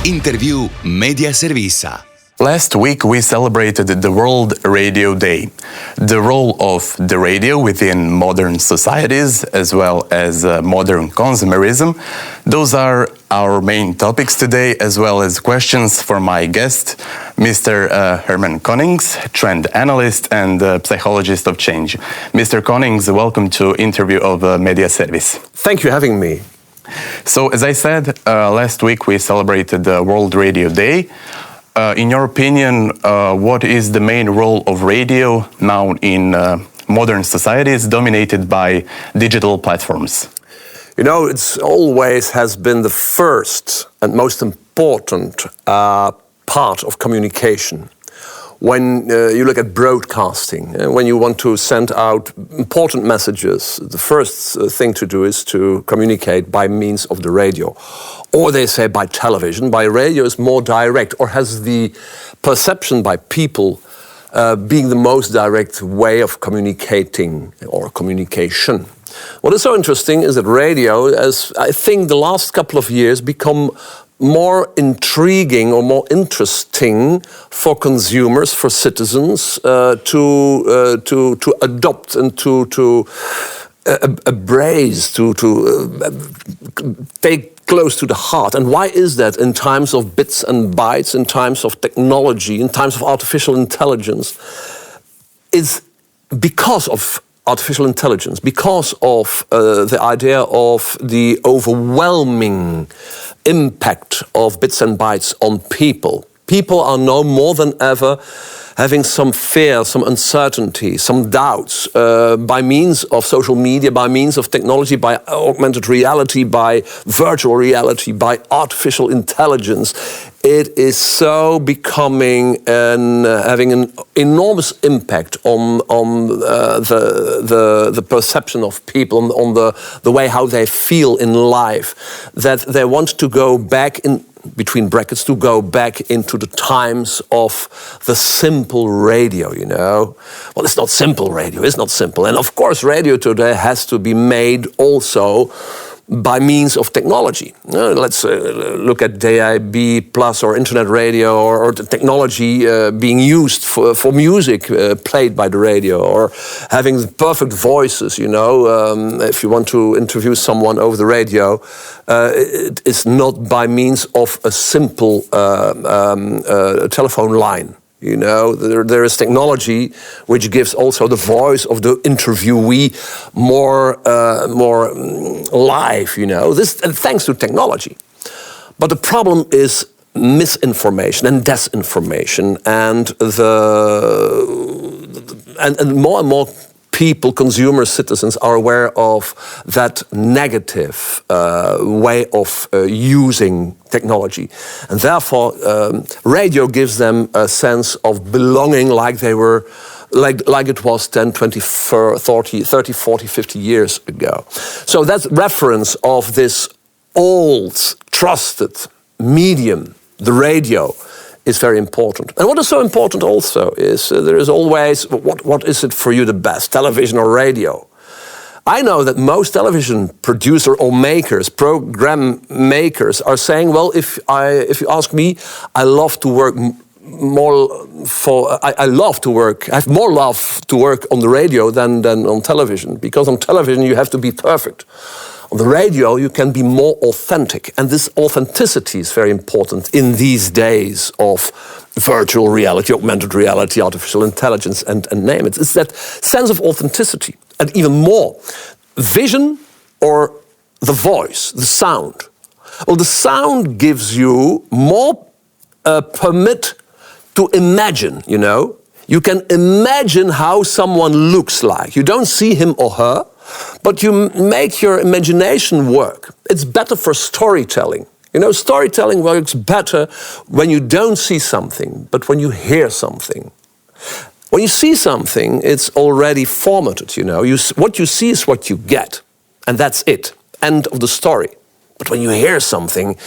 Intervju medija servisa. Last week we celebrated the World Radio Day. The role of the radio within modern societies as well as modern consumerism. Those are our main topics today, as well as questions for my guest, Mr. Herman Konings, trend analyst and psychologist of change. Mr. Konings, welcome to Intervju of Media Servis. Thank you for having me. So, as I said, last week we celebrated the World Radio Day. In your opinion, what is the main role of radio now in modern societies dominated by digital platforms? You know, it's always has been the first and most important part of communication. When you look at broadcasting, when you want to send out important messages, the first thing to do is to communicate by means of the radio. Or they say by television. By radio is more direct, or has the perception by people being the most direct way of communicating or communication. What is so interesting is that radio, as I think the last couple of years, become more intriguing or more interesting for consumers, for citizens to adopt and to embrace, to take close to the heart. And why is that? In times of bits and bytes, in times of technology, in times of artificial intelligence, it's because of artificial intelligence, because of the idea of the overwhelming impact of bits and bytes on people. People are now more than ever having some fear, some uncertainty, some doubts by means of social media, by means of technology, by augmented reality, by virtual reality, by artificial intelligence. It is so becoming having an enormous impact on the perception of people, on the way how they feel in life, that they want to go back in, between brackets, to go back into the times of the simple radio, you know. Well, it's not simple radio, it's not simple. And of course, radio today has to be made also by means of technology. Let's look at DAB plus or internet radio, or the technology being used for music played by the radio, or having perfect voices, you know. If you want to interview someone over the radio, it is not by means of a simple telephone line. You know, there is technology which gives also the voice of the interviewee more live, you know. This thanks to technology. But the problem is misinformation and disinformation, and more and more people, consumers, citizens are aware of that negative way of using technology. And therefore, radio gives them a sense of belonging, like they were, like it was 10, 20, 30, 40, 50 years ago. So that reference of this old, trusted medium, the radio, is very important. And what is so important also is there is always, what is it for you the best, television or radio? I know that most television producers or makers, program makers, are saying, well, if you ask me, I love to work more for, I love to work, I have more love to work on the radio than on television, because on television you have to be perfect. On the radio, you can be more authentic. And this authenticity is very important in these days of virtual reality, augmented reality, artificial intelligence, and name it. It's that sense of authenticity. And even more, vision or the voice, the sound. Well, the sound gives you more permit to imagine, you know. You can imagine how someone looks like. You don't see him or her, but you make your imagination work. It's better for storytelling. You know, storytelling works better when you don't see something, but when you hear something. When you see something, it's already formatted, you know. What you see is what you get, and that's it. End of the story. But when you hear something,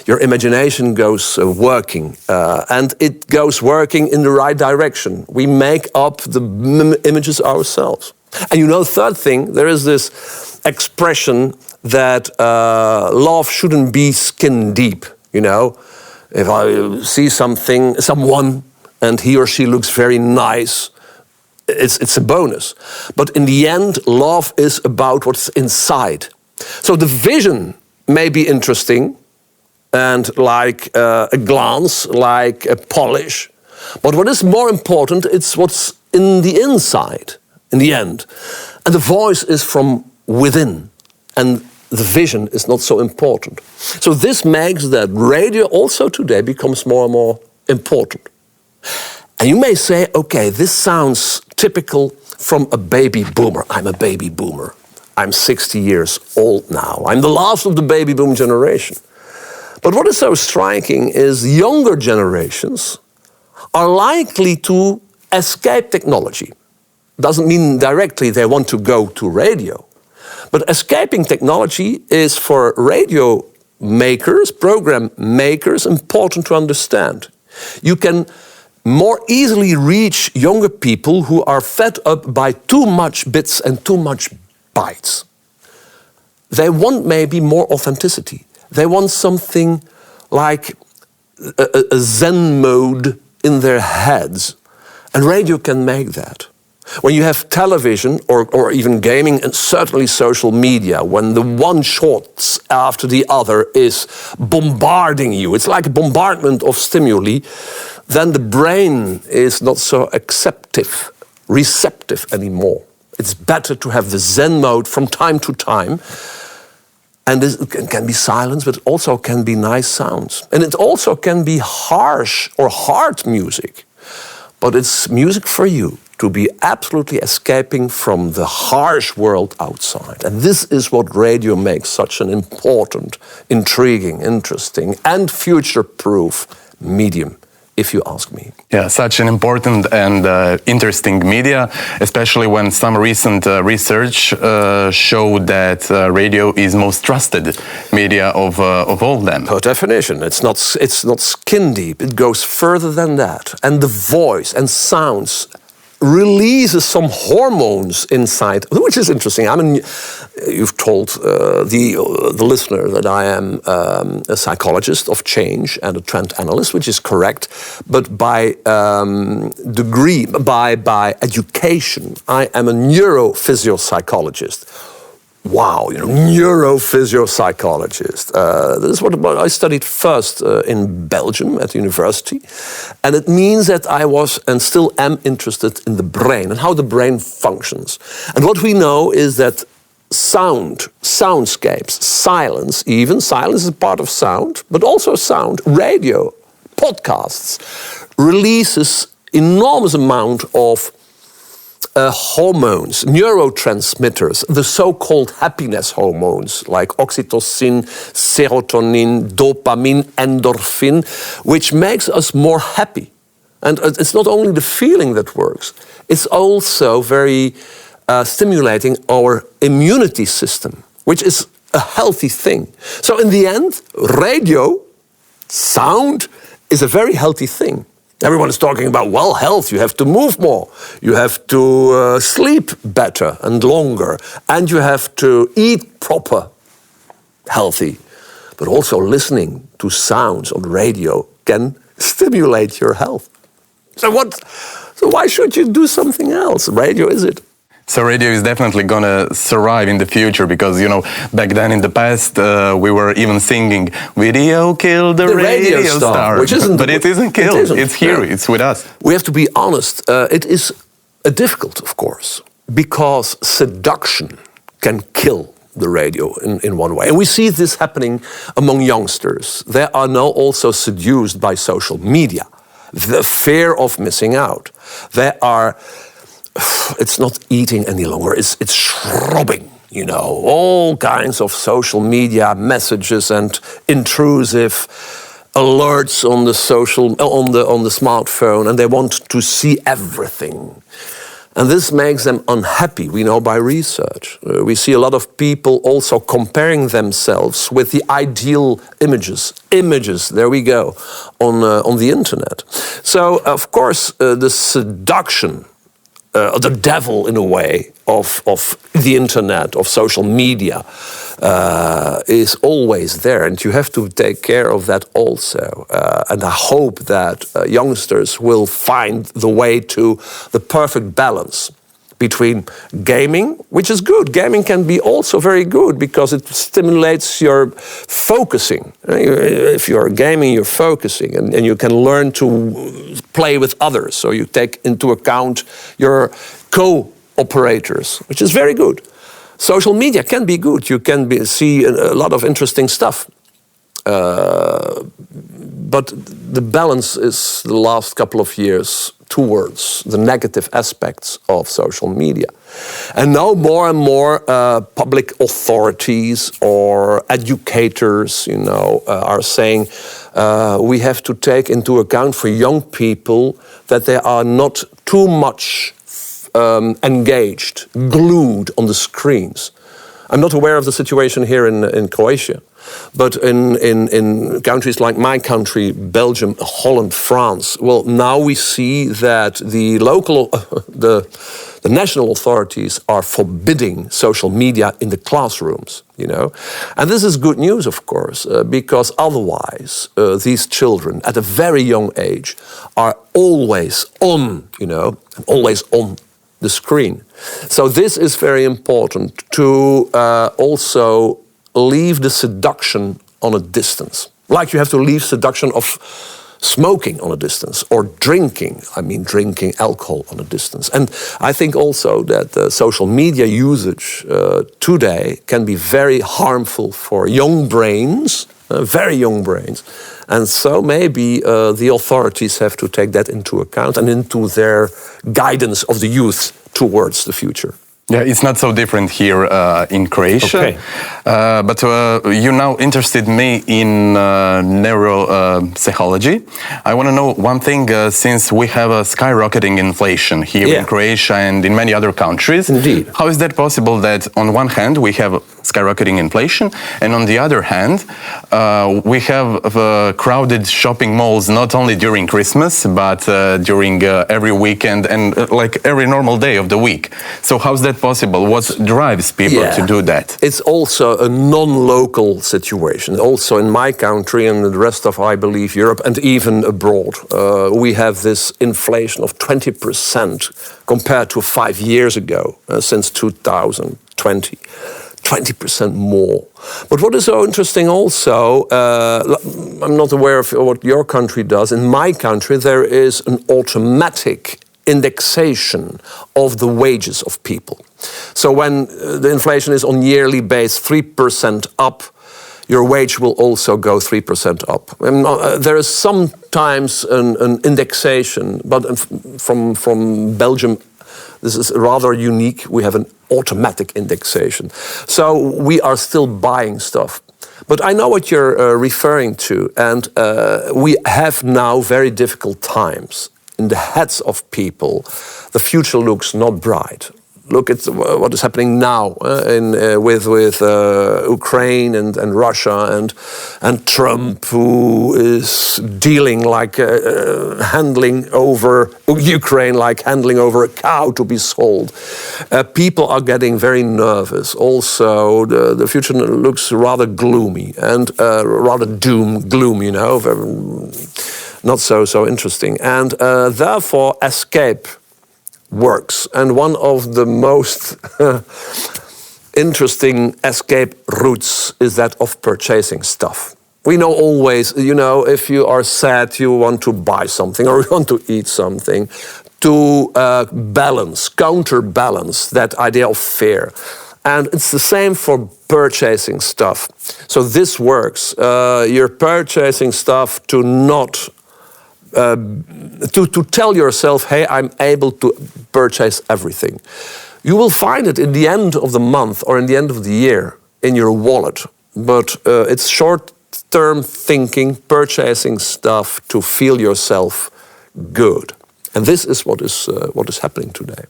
your imagination goes working, and it goes working in the right direction. We make up the images ourselves. And you know, third thing, there is this expression that love shouldn't be skin deep, you know. If I see someone, and he or she looks very nice, it's a bonus. But in the end, love is about what's inside. So the vision may be interesting, and like a glance, like a polish. But what is more important, it's what's in the inside, in the end. And the voice is from within, and the vision is not so important. So this makes that radio also today becomes more and more important. And you may say, okay, this sounds typical from a baby boomer. I'm a baby boomer. I'm 60 years old now. I'm the last of the baby boom generation. But what is so striking is younger generations are likely to escape technology. Doesn't mean directly they want to go to radio. But escaping technology is for radio makers, program makers, important to understand. You can more easily reach younger people who are fed up by too much bits and too much bytes. They want maybe more authenticity. They want something like a Zen mode in their heads. And radio can make that. When you have television or even gaming and certainly social media, when the one shots after the other is bombarding you, it's like a bombardment of stimuli, then the brain is not so receptive anymore. It's better to have the Zen mode from time to time. And this can be silence, but it also can be nice sounds. And it also can be harsh or hard music. But it's music for you to be absolutely escaping from the harsh world outside. And this is what radio makes such an important, intriguing, interesting, and future-proof medium, if you ask me. Yeah, such an important and interesting media, especially when some recent research showed that radio is most trusted media of all of them. Per definition, it's not skin deep. It goes further than that. And the voice and sounds releases some hormones inside, which is interesting. You've told the listener that I am a psychologist of change and a trend analyst, which is correct. But by degree, by education, I am a neurophysiopsychologist. Wow, neurophysiopsychologist. This is what I studied first in Belgium at university. And it means that I was and still am interested in the brain and how the brain functions. And what we know is that soundscapes, silence is a part of sound, but also sound, radio, podcasts, releases enormous amount of hormones, neurotransmitters, the so-called happiness hormones like oxytocin, serotonin, dopamine, endorphin, which makes us more happy. And it's not only the feeling that works, it's also very stimulating our immunity system, which is a healthy thing. So in the end, radio, sound, is a very healthy thing. Everyone is talking about, well, health, you have to move more, you have to sleep better and longer, and you have to eat proper, healthy. But also listening to sounds on the radio can stimulate your health. So why should you do something else? Radio is it. So radio is definitely going to survive in the future because, back then in the past, we were even singing, video killed the radio star. Which isn't, but it isn't killed. It's here. Yeah. It's with us. We have to be honest. It is difficult, of course, because seduction can kill the radio in one way. And we see this happening among youngsters. They are now also seduced by social media. The fear of missing out. They are... It's not eating any longer, it's shrobbing, all kinds of social media messages and intrusive alerts on the smartphone, and they want to see everything. And this makes them unhappy, we know by research. We see a lot of people also comparing themselves with the ideal images, there we go, on the internet. So, of course, the seduction, the devil in a way of the internet, of social media, is always there, and you have to take care of that also. And I hope that youngsters will find the way to the perfect balance between gaming, which is good. Gaming can be also very good because it stimulates your focusing. If you're gaming, you're focusing, and you can learn to play with others. So you take into account your co-operators, which is very good. Social media can be good. You can see a lot of interesting stuff. But the balance is the last couple of years towards the negative aspects of social media. And now more and more public authorities or educators, are saying we have to take into account for young people that they are not too much engaged, glued on the screens. I'm not aware of the situation here in Croatia, but in countries like my country, Belgium, Holland, France, well, now we see that the national authorities are forbidding social media in the classrooms, And this is good news, of course, because otherwise these children at a very young age are always on, always on the screen. So this is very important to also leave the seduction on a distance. Like you have to leave seduction of smoking on a distance or drinking alcohol on a distance. And I think also that social media usage today can be very harmful for young brains, very young brains. And so maybe the authorities have to take that into account and into their guidance of the youth towards the future. Yeah, it's not so different here in Croatia. Okay. But you now interested me in neuropsychology. I want to know one thing, since we have a skyrocketing inflation here in Croatia and in many other countries. Indeed. How is that possible that on one hand we have skyrocketing inflation and on the other hand we have crowded shopping malls not only during Christmas but during every weekend and like every normal day of the week. So how's that possible? What drives people to do that? It's also a non-local situation. Also in my country and the rest of, I believe, Europe and even abroad, we have this inflation of 20% compared to 5 years ago, since 2020. 20% more. But what is so interesting also, I'm not aware of what your country does. In my country, there is an automatic indexation of the wages of people. So when the inflation is on yearly base 3% up, your wage will also go 3% up. There is sometimes an indexation, but from Belgium, this is rather unique. We have an automatic indexation. So we are still buying stuff. But I know what you're referring to, and we have now very difficult times. In the heads of people, the future looks not bright. Look at what is happening now with Ukraine and Russia and Trump, who is dealing like handling over Ukraine like handling over a cow to be sold. People are getting very nervous. Also, the future looks rather gloomy and rather gloom, not so interesting. And therefore, escape works. And one of the most interesting escape routes is that of purchasing stuff. We know always, if you are sad, you want to buy something or you want to eat something to counterbalance that idea of fear. And it's the same for purchasing stuff. So this works. You're purchasing stuff to not to tell yourself, hey, I'm able to purchase everything. You will find it in the end of the month or in the end of the year in your wallet. But it's short-term thinking, purchasing stuff to feel yourself good. And this is what is happening today.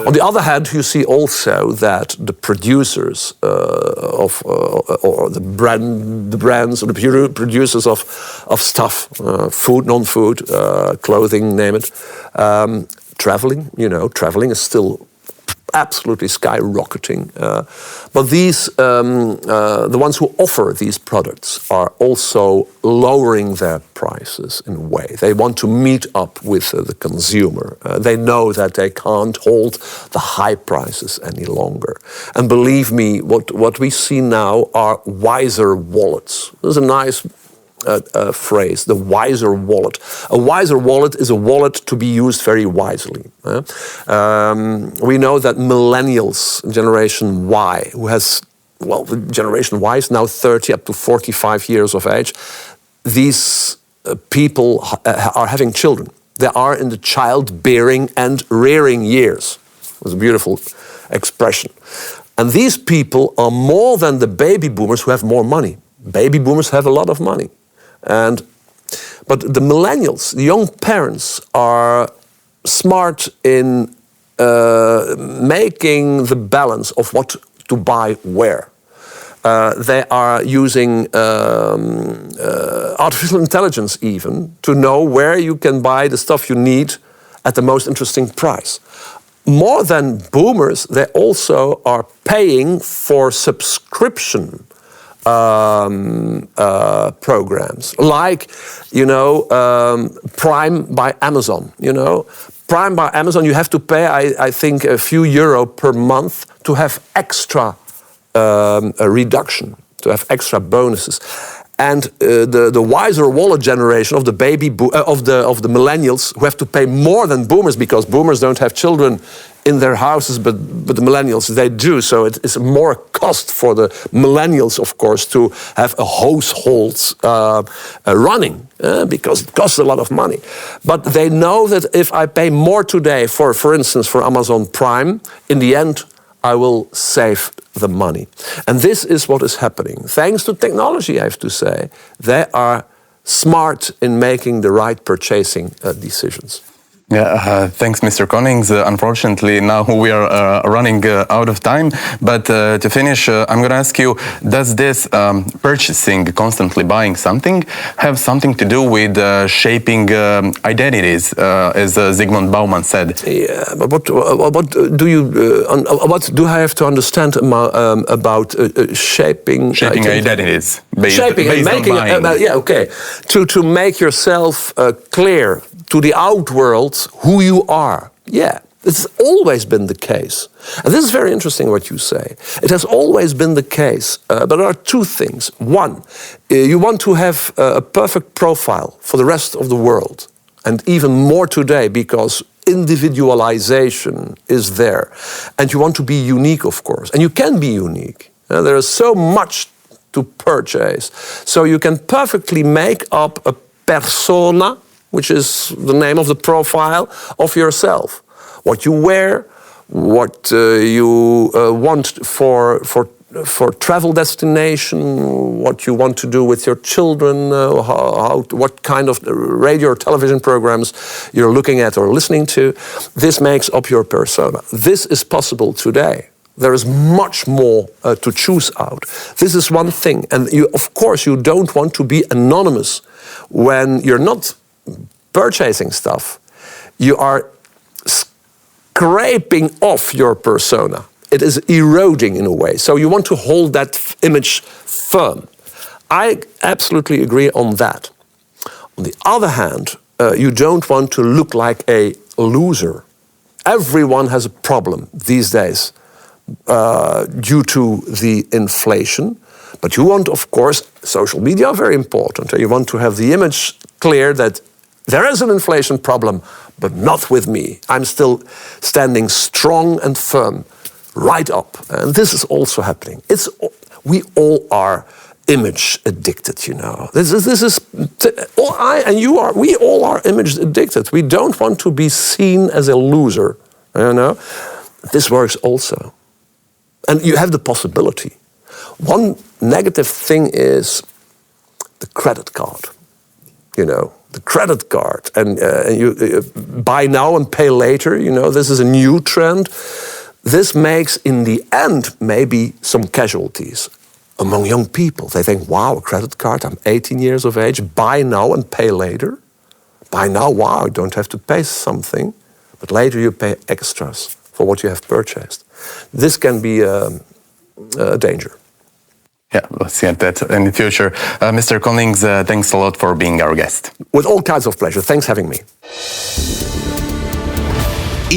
On the other hand, you see also that the producers or the brands or the producers of stuff, food, non-food, clothing, name it, traveling. Traveling is still absolutely skyrocketing. But these, the ones who offer these products are also lowering their prices in a way. They want to meet up with the consumer. They know that they can't hold the high prices any longer. And believe me, what we see now are wiser wallets. There's a nice phrase, the wiser wallet. A wiser wallet is a wallet to be used very wisely. We know that millennials, Generation Y, who has, well, the Generation Y is now 30 up to 45 years of age. These people are having children. They are in the childbearing and rearing years. It's a beautiful expression. And these people are more than the baby boomers who have more money. Baby boomers have a lot of money. But the millennials, the young parents, are smart in making the balance of what to buy where. They are using artificial intelligence even to know where you can buy the stuff you need at the most interesting price. More than boomers, they also are paying for subscription programs, like, Prime by Amazon. Prime by Amazon, you have to pay, I think, a few euro per month to have extra a reduction, to have extra bonuses. And the wiser wallet generation of the of the millennials, who have to pay more than boomers, because boomers don't have children in their houses, but the millennials, they do. So it's more cost for the millennials, of course, to have a household running, because it costs a lot of money. But they know that if I pay more today for instance, for Amazon Prime, in the end, I will save the money. And this is what is happening. Thanks to technology, I have to say, they are smart in making the right purchasing decisions. Yeah, thanks, Mr. Konings. Unfortunately, now we are running out of time. But to finish, I'm going to ask you, does this purchasing, constantly buying something, have something to do with shaping identities, as Zygmunt Bauman said? Yeah, but what do I have to understand about shaping identities? Based on buying. Yeah, okay. To make yourself clear to the out world who you are. Yeah, it's always been the case. And this is very interesting what you say. It has always been the case, but there are two things. One, you want to have a perfect profile for the rest of the world, and even more today, because individualization is there. And you want to be unique, of course, and you can be unique. There is so much to purchase. So you can perfectly make up a persona, which is the name of the profile of yourself. What you wear, what you want for travel destination, what you want to do with your children, what kind of radio or television programs you're looking at or listening to. This makes up your persona. This is possible today. There is much more to choose out. This is one thing. And of course, you don't want to be anonymous when you're not purchasing stuff. You are scraping off your persona. It is eroding in a way. So you want to hold that image firm. I absolutely agree on that. On the other hand, you don't want to look like a loser. Everyone has a problem these days due to the inflation. But you want, of course, social media are very important. You want to have the image clear that there is an inflation problem, but not with me. I'm still standing strong and firm, right up. And this is also happening. We all are image addicted, we all are image addicted. We don't want to be seen as a loser, This works also. And you have the possibility. One negative thing is the credit card, the credit card, and you buy now and pay later. This is a new trend. This makes, in the end, maybe some casualties among young people. They think, wow, a credit card, I'm 18 years of age, buy now and pay later. Buy now, wow, I don't have to pay something, but later you pay extras for what you have purchased. This can be a danger. Yeah, let's see that in the future. Mr. Konings, thanks a lot for being our guest. With all kinds of pleasure. Thanks for having me.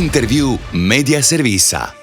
Intervju Media Servisa.